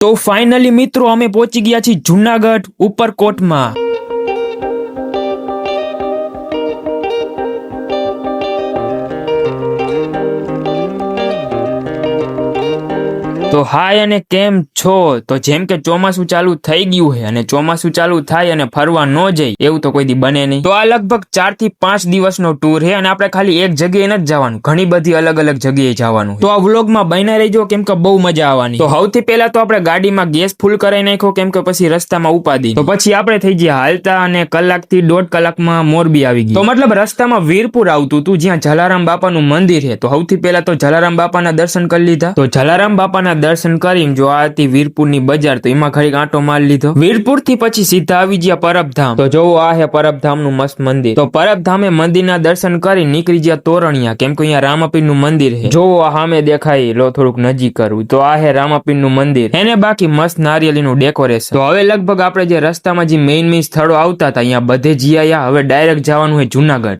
તો ફાઇનલી મિત્રો અમે પહોંચી ગયા છીએ જુનાગઢ ઉપરકોટમાં। તો હાય અને કેમ છો? તો જેમ કે ચોમાસું ચાલુ થઈ ગયું છે અને ચોમાસું ચાલુ થાય અને ફરવા ન જાય એવું તો કોઈ દી બને નહીં। તો આ લગભગ 4 થી 5 દિવસનો ટૂર છે અને આપણે ખાલી એક જગ્યાએ નથી જવાનું, ઘણી બધી અલગ અલગ જગ્યાએ જવાનું। તો આ વ્લોગમાં બન્યા રહેજો કેમ કે બહુ મજા આવવાની। તો સૌથી પહેલા તો આપણે ગાડીમાં ગેસ ફૂલ કરાવી નાખ્યો કેમ કે પછી રસ્તામાં ઉપાદી। તો પછી આપણે થઈ ગયા હાલતા અને કલાકથી 1.5 કલાકમાં મોરબી આવી ગઈ। તો મતલબ રસ્તામાં વીરપુર આવતું હતું જ્યાં જલારામ બાપાનું મંદિર છે। તો સૌથી પહેલા તો જલારામ બાપાના દર્શન કરી લીધા। તો જલારામ બાપાના દર્શન કરીને જો આ હતી વીરપુરની બજાર, તો એમાં ઘડીક આંટો મારી લીધો। વીરપુર થી પછી સીધા આવી ગયા પરબધામ। તો જોવો આ હે પરબધામનું મસ્ત મંદિર। તો પરબધામે મંદિરના દર્શન કરી નીકળી ગયા તોરણિયા કેમ કે અહીંયા રામાપીરનું મંદિર છે। જોવો આ સામે દેખાય, લો થોડુંક નજીક કરવું તો આ હે રામાપીરનું મંદિર એને બાકી મસ્ત નારિયેળીનું ડેકોરેશન। તો હવે લગભગ આપણે જે રસ્તામાં જે મેઇન સ્થળો આવતા હતા અહીંયા બધે જઈ આયા। હવે ડાયરેક્ટ જવાનું છે જુનાગઢ।